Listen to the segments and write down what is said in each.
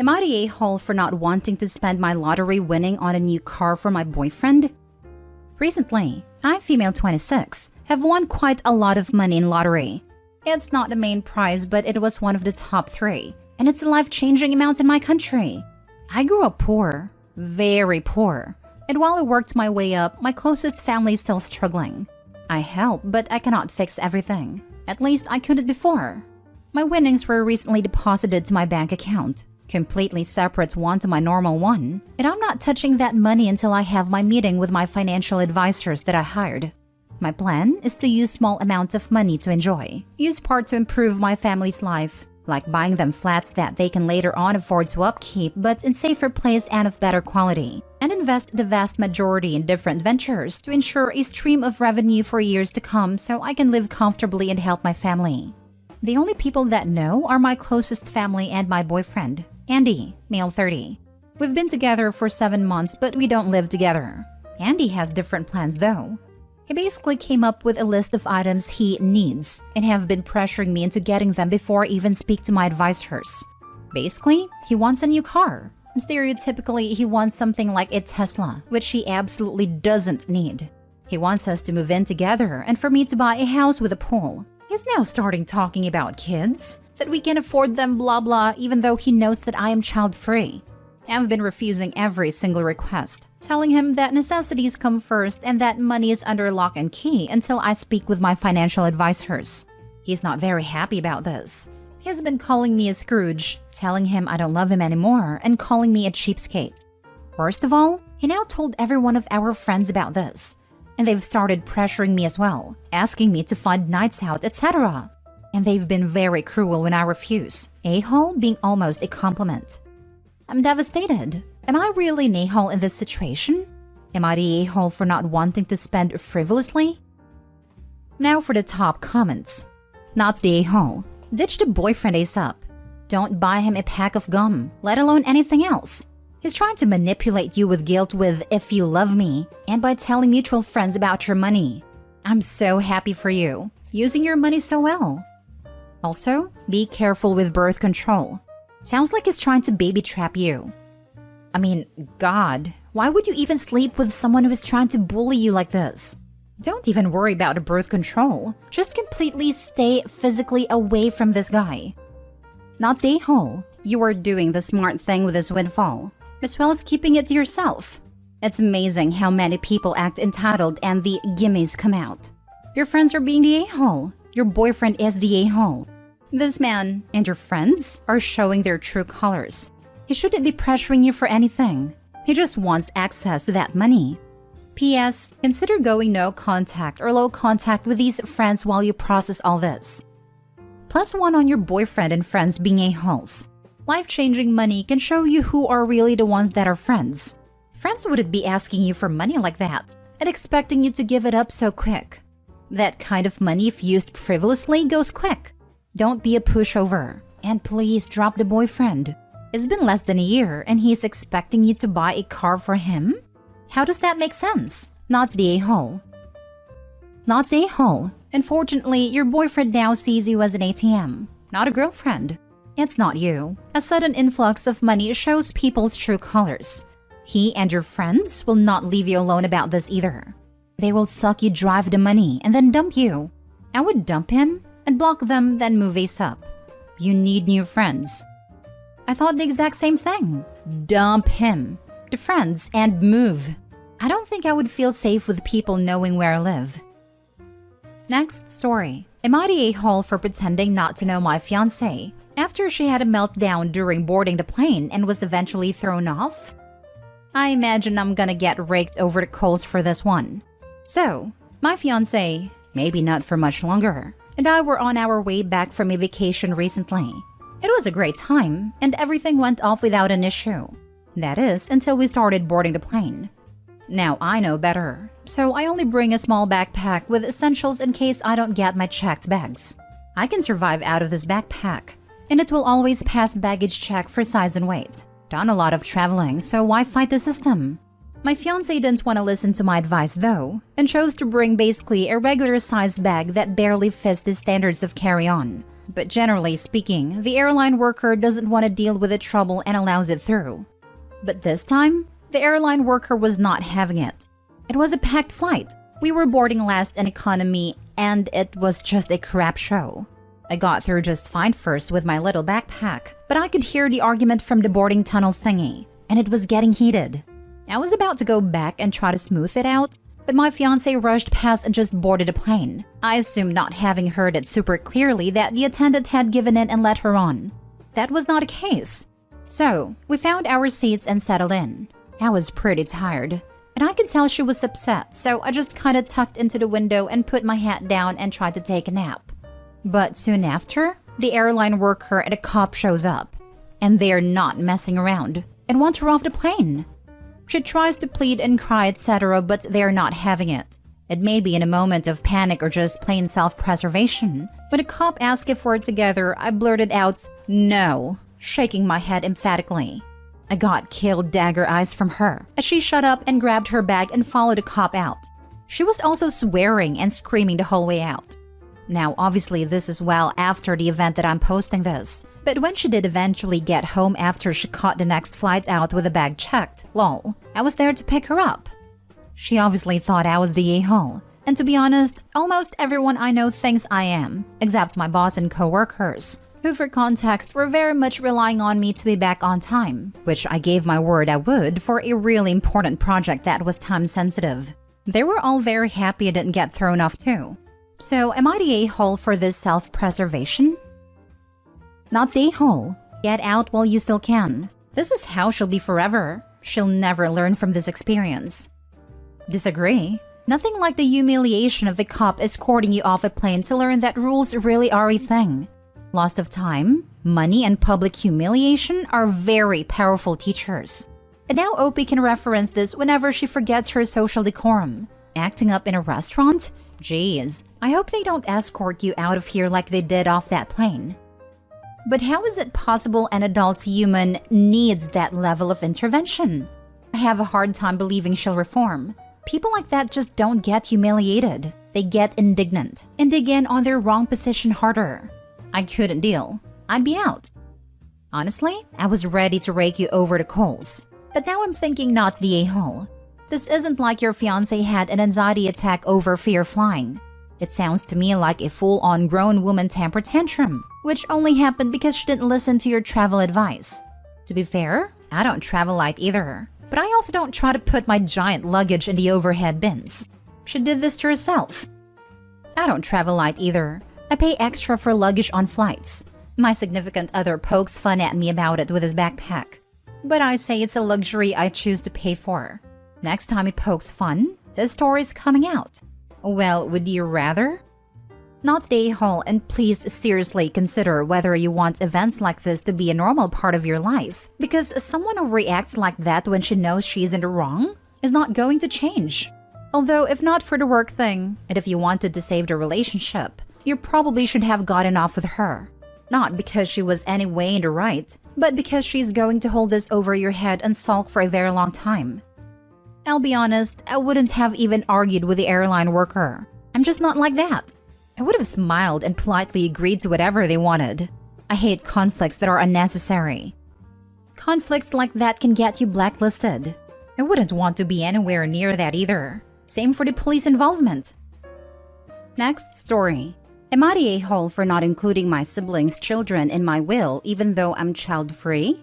Am I the a-hole for not wanting to spend my lottery winning on a new car for my boyfriend? Recently, I, female 26, have won quite a lot of money in lottery. It's not the main prize, but it was one of the top 3, and it's a life-changing amount in my country. I grew up poor, very poor, and while I worked my way up, my closest family is still struggling. I help, but I cannot fix everything. At least I couldn't before. My winnings were recently deposited to my bank account, completely separate one to my normal one, and I'm not touching that money until I have my meeting with my financial advisors that I hired. My plan is to use small amounts of money to enjoy, use part to improve my family's life, like buying them flats that they can later on afford to upkeep but in safer place and of better quality, and invest the vast majority in different ventures to ensure a stream of revenue for years to come so I can live comfortably and help my family. The only people that know are my closest family and my boyfriend, Andy, male 30. We've been together for 7 months, but we don't live together. Andy has different plans though. He basically came up with a list of items he needs and have been pressuring me into getting them before I even speak to my advisors. Basically, he wants a new car. Stereotypically, he wants something like a Tesla, which he absolutely doesn't need. He wants us to move in together and for me to buy a house with a pool. He's now starting talking about kids, that we can afford them blah blah, even though he knows that I am child-free. I've been refusing every single request, telling him that necessities come first and that money is under lock and key until I speak with my financial advisors. He's not very happy about this. He's been calling me a Scrooge, telling him I don't love him anymore, and calling me a cheapskate. Worst of all, he now told every one of our friends about this. And they've started pressuring me as well, asking me to fund nights out, etc. And they've been very cruel when I refuse, a-hole being almost a compliment. I'm devastated. Am I really an a-hole in this situation? Am I the a-hole for not wanting to spend frivolously? Now for the top comments. Not the a-hole. Ditch the boyfriend ASAP. Don't buy him a pack of gum, let alone anything else. He's trying to manipulate you with guilt with "if you love me" and by telling mutual friends about your money. I'm so happy for you, using your money so well. Also, be careful with birth control. Sounds like he's trying to baby trap you. I mean, God, why would you even sleep with someone who is trying to bully you like this? Don't even worry about the birth control. Just completely stay physically away from this guy. Not the a-hole. You are doing the smart thing with this windfall, as well as keeping it to yourself. It's amazing how many people act entitled and the gimmies come out. Your friends are being the a-hole. Your boyfriend is the a-hole. This man and your friends are showing their true colors. He shouldn't be pressuring you for anything. He just wants access to that money. P.S. Consider going no contact or low contact with these friends while you process all this. +1 on your boyfriend and friends being a-holes. Life-changing money can show you who are really the ones that are friends. Friends wouldn't be asking you for money like that and expecting you to give it up so quick. That kind of money, if used frivolously, goes quick. Don't be a pushover. And please drop the boyfriend. It's been less than a year and he's expecting you to buy a car for him? How does that make sense? Not the a-hole. Not the a-hole. Unfortunately, your boyfriend now sees you as an ATM, not a girlfriend. It's not you. A sudden influx of money shows people's true colors. He and your friends will not leave you alone about this either. They will suck you dry for the money and then dump you. I would dump him and block them, then move ASAP. You need new friends. I thought the exact same thing. Dump him, the friends, and move. I don't think I would feel safe with people knowing where I live. Next story. Am I the a-hole for pretending not to know my fiancé after she had a meltdown during boarding the plane and was eventually thrown off? I imagine I'm gonna get raked over the coals for this one. So, my fiancé, maybe not for much longer, and I were on our way back from a vacation recently. It was a great time, and everything went off without an issue. That is, until we started boarding the plane. Now I know better, so I only bring a small backpack with essentials in case I don't get my checked bags. I can survive out of this backpack, and it will always pass baggage check for size and weight. Done a lot of traveling, so why fight the system? My fiancé didn't want to listen to my advice though, and chose to bring basically a regular size bag that barely fits the standards of carry-on. but generally speaking, the airline worker doesn't want to deal with the trouble and allows it through. But this time, the airline worker was not having it. It was a packed flight. We were boarding last in economy, and it was just a crap show. I got through just fine first with my little backpack, but I could hear the argument from the boarding tunnel thingy, and it was getting heated. I was about to go back and try to smooth it out, but my fiancé rushed past and just boarded a plane. I assumed, not having heard it super clearly, that the attendant had given in and let her on. That was not a case. So, we found our seats and settled in. I was pretty tired, and I could tell she was upset, so I just kinda tucked into the window and put my hat down and tried to take a nap. But soon after, the airline worker and a cop shows up, and they're not messing around and want her off the plane. She tries to plead and cry, etc., but they're not having it. It may be in a moment of panic or just plain self-preservation. When a cop asked if we're together, I blurted out, "No," shaking my head emphatically. I got killed dagger eyes from her as she shut up and grabbed her bag and followed the cop out. She was also swearing and screaming the whole way out. Now, obviously, this is well after the event that I'm posting this. But when she did eventually get home after she caught the next flight out with the bag checked, lol, I was there to pick her up. She obviously thought I was the a-hole. And to be honest, almost everyone I know thinks I am, except my boss and co-workers, who for context were very much relying on me to be back on time, which I gave my word I would for a really important project that was time sensitive. They were all very happy I didn't get thrown off too. So am I the a-hole for this self-preservation? Not the a-hole. Get out while you still can. This is how she'll be forever. She'll never learn from this experience. Disagree. Nothing like the humiliation of a cop escorting you off a plane to learn that rules really are a thing. Loss of time, money, and public humiliation are very powerful teachers. And now Opie can reference this whenever she forgets her social decorum. Acting up in a restaurant? Jeez, I hope they don't escort you out of here like they did off that plane. But how is it possible an adult human needs that level of intervention? I have a hard time believing she'll reform. People like that just don't get humiliated. They get indignant and dig in on their wrong position harder. I couldn't deal. I'd be out. Honestly, I was ready to rake you over the coals. But now I'm thinking not the a-hole. This isn't like your fiancé had an anxiety attack over fear flying. It sounds to me like a full-on grown woman temper tantrum, which only happened because she didn't listen to your travel advice. To be fair, I don't travel light either, but I also don't try to put my giant luggage in the overhead bins. She did this to herself. I don't travel light either. I pay extra for luggage on flights. My significant other pokes fun at me about it with his backpack. But I say it's a luxury I choose to pay for. Next time he pokes fun, this story's coming out. Well, would you rather? Not the a-hole, and please seriously consider whether you want events like this to be a normal part of your life. Because someone who reacts like that when she knows she's in the wrong is not going to change. Although, if not for the work thing, and if you wanted to save the relationship, you probably should have gotten off with her. Not because she was anyway in the right, but because she's going to hold this over your head and sulk for a very long time. I'll be honest, I wouldn't have even argued with the airline worker. I'm just not like that. I would have smiled and politely agreed to whatever they wanted. I hate conflicts that are unnecessary. Conflicts like that can get you blacklisted. I wouldn't want to be anywhere near that either. Same for the police involvement. Next story. Am I the a-hole for not including my siblings' children in my will even though I'm child-free?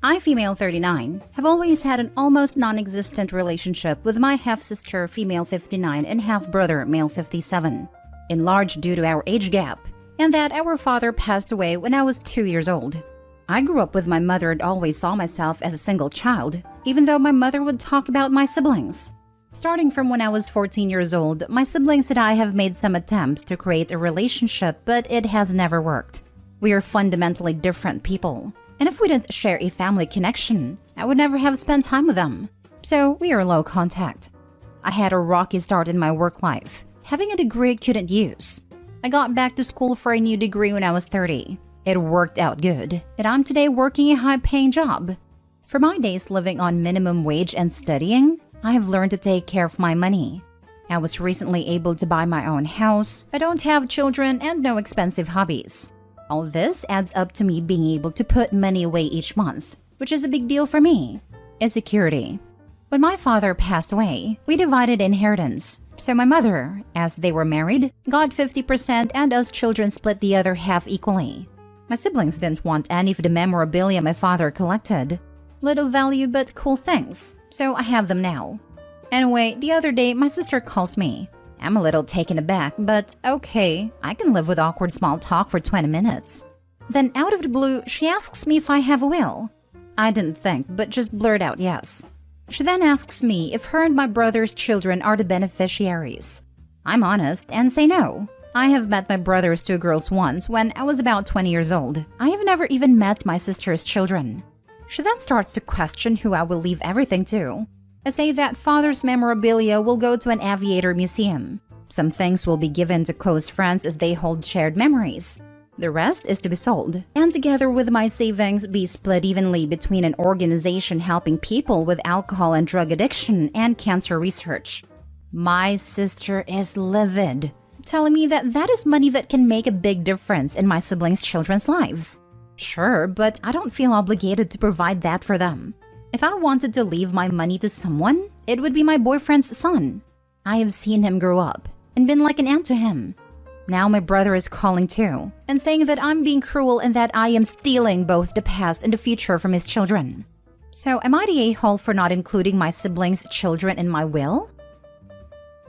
I, female 39, have always had an almost non-existent relationship with my half-sister, female 59, and half-brother, male 57, in large due to our age gap, and that our father passed away when I was 2 years old. I grew up with my mother and always saw myself as a single child, even though my mother would talk about my siblings. Starting from when I was 14 years old, my siblings and I have made some attempts to create a relationship, but it has never worked. We are fundamentally different people. And if we didn't share a family connection, I would never have spent time with them. So we are low contact. I had a rocky start in my work life, having a degree I couldn't use. I got back to school for a new degree when I was 30. It worked out good, and I'm today working a high-paying job. For my days living on minimum wage and studying, I have learned to take care of my money. I was recently able to buy my own house, I don't have children, and no expensive hobbies. All this adds up to me being able to put money away each month, which is a big deal for me. Insecurity. When my father passed away, we divided inheritance. So my mother, as they were married, got 50% and us children split the other half equally. My siblings didn't want any of the memorabilia my father collected. Little value but cool things, so I have them now. Anyway, the other day my sister calls me. I'm a little taken aback, but okay, I can live with awkward small talk for 20 minutes. Then out of the blue, she asks me if I have a will. I didn't think, but just blurt out yes. She then asks me if her and my brother's children are the beneficiaries. I'm honest and say no. I have met my brother's two girls once when I was about 20 years old. I have never even met my sister's children. She then starts to question who I will leave everything to. I say that father's memorabilia will go to an aviator museum. Some things will be given to close friends as they hold shared memories. The rest is to be sold, and together with my savings be split evenly between an organization helping people with alcohol and drug addiction and cancer research. My sister is livid, telling me that that is money that can make a big difference in my siblings' children's lives. Sure, but I don't feel obligated to provide that for them. If I wanted to leave my money to someone, it would be my boyfriend's son. I have seen him grow up and been like an aunt to him. Now my brother is calling too and saying that I'm being cruel and that I am stealing both the past and the future from his children. So am I the a-hole for not including my siblings' children in my will?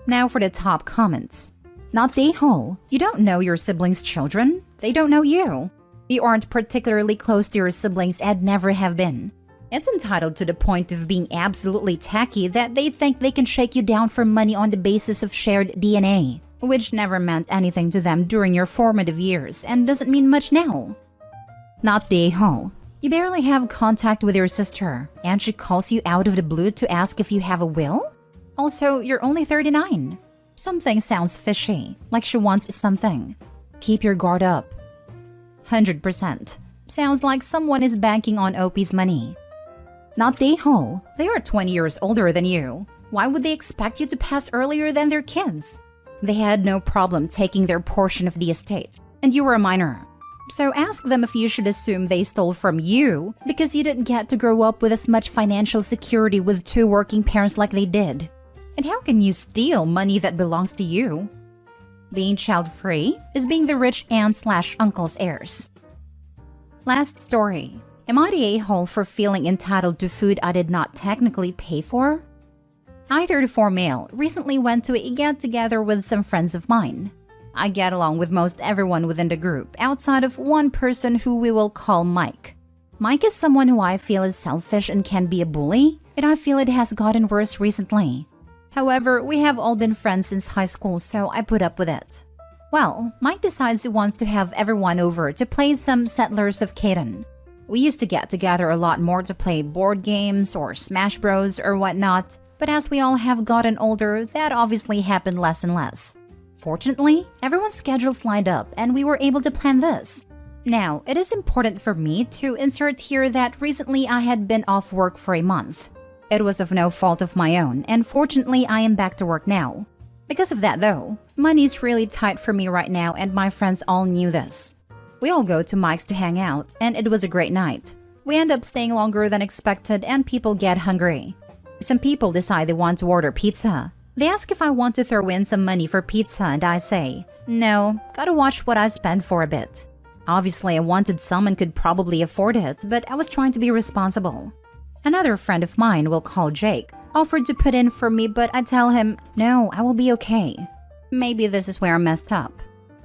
Now for the top comments. Not the a-hole. You don't know your siblings' children. They don't know you. You aren't particularly close to your siblings and never have been. It's entitled to the point of being absolutely tacky that they think they can shake you down for money on the basis of shared DNA, which never meant anything to them during your formative years and doesn't mean much now. Not the a-hole. You barely have contact with your sister, and she calls you out of the blue to ask if you have a will? Also, you're only 39. Something sounds fishy, like she wants something. Keep your guard up. 100%. Sounds like someone is banking on OP's money. Not the a-hole. They are 20 years older than you. Why would they expect you to pass earlier than their kids? They had no problem taking their portion of the estate, and you were a minor. So ask them if you should assume they stole from you because you didn't get to grow up with as much financial security with two working parents like they did. And how can you steal money that belongs to you? Being child-free is being the rich aunt/uncle's heirs. Last story. Am I the a-hole for feeling entitled to food I did not technically pay for? I, 34 male, recently went to a get-together with some friends of mine. I get along with most everyone within the group, outside of one person who we will call Mike. Mike is someone who I feel is selfish and can be a bully, and I feel it has gotten worse recently. However, we have all been friends since high school, so I put up with it. Well, Mike decides he wants to have everyone over to play some Settlers of Catan. We used to get together a lot more to play board games or Smash Bros or whatnot, but as we all have gotten older, that obviously happened less and less. Fortunately, everyone's schedules lined up and we were able to plan this. Now, it is important for me to insert here that recently I had been off work for a month. It was of no fault of my own, and fortunately I am back to work now. Because of that though, money's really tight for me right now and my friends all knew this. We all go to Mike's to hang out, and it was a great night. We end up staying longer than expected and people get hungry. Some people decide they want to order pizza. They ask if I want to throw in some money for pizza and I say, no, gotta watch what I spend for a bit. Obviously I wanted some and could probably afford it, but I was trying to be responsible. Another friend of mine, we'll call Jake, offered to put in for me but I tell him, no, I will be okay. Maybe this is where I messed up.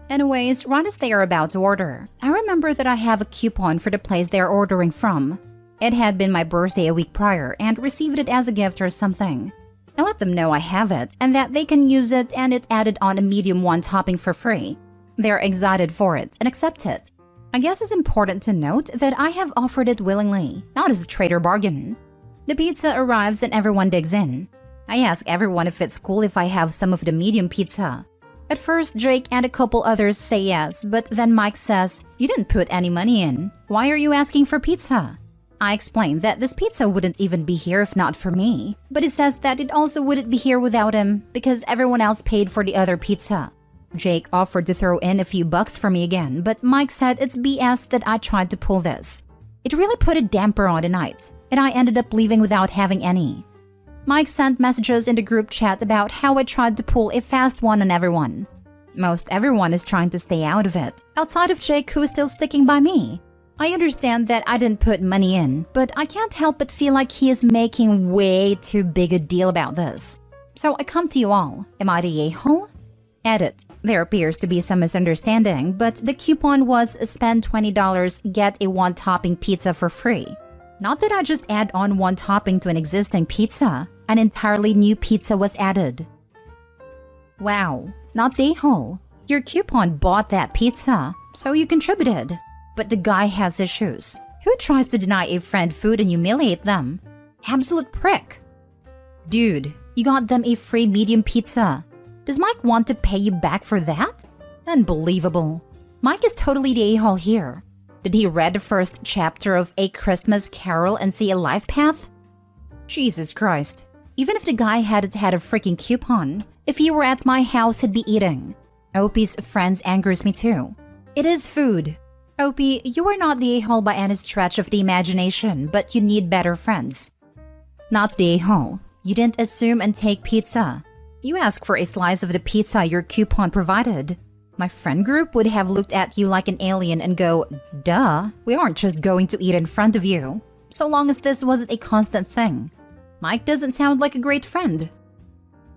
Anyways, right as they are about to order, I remember that I have a coupon for the place they are ordering from. It had been my birthday a week prior and received it as a gift or something. I let them know I have it and that they can use it and it added on a medium one topping for free. They're excited for it and accept it. I guess it's important to note that I have offered it willingly, not as a trade or bargain. The pizza arrives and everyone digs in. I ask everyone if it's cool if I have some of the medium pizza. At first, Jake and a couple others say yes, but then Mike says, you didn't put any money in. Why are you asking for pizza? I explained that this pizza wouldn't even be here if not for me, but he says that it also wouldn't be here without him because everyone else paid for the other pizza. Jake offered to throw in a few bucks for me again, but Mike said it's BS that I tried to pull this. It really put a damper on the night, and I ended up leaving without having any. Mike sent messages in the group chat about how I tried to pull a fast one on everyone. Most everyone is trying to stay out of it, outside of Jake, who is still sticking by me. I understand that I didn't put money in, but I can't help but feel like he is making way too big a deal about this. So I come to you all. Am I the a-hole? Edit. There appears to be some misunderstanding, but the coupon was spend $20, get a one-topping pizza for free. Not that I just add on one topping to an existing pizza. An entirely new pizza was added. Wow, not the a-hole. Your coupon bought that pizza, so you contributed. But the guy has issues. Who tries to deny a friend food and humiliate them? Absolute prick. Dude, you got them a free medium pizza. Does Mike want to pay you back for that? Unbelievable. Mike is totally the a-hole here. Did he read the first chapter of A Christmas Carol and see a life path? Jesus Christ. Even if the guy hadn't had a freaking coupon, if he were at my house, he'd be eating. Opie's friends angers me too. It is food. Opie, you are not the a-hole by any stretch of the imagination, but you need better friends. Not the a-hole. You didn't assume and take pizza. You asked for a slice of the pizza your coupon provided. My friend group would have looked at you like an alien and go, duh, we aren't just going to eat in front of you. So long as this wasn't a constant thing. Mike doesn't sound like a great friend.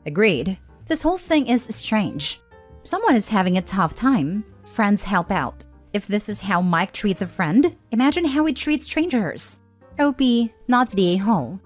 Agreed. This whole thing is strange. Someone is having a tough time. Friends help out. If this is how Mike treats a friend, imagine how he treats strangers. Opie, not the a-hole.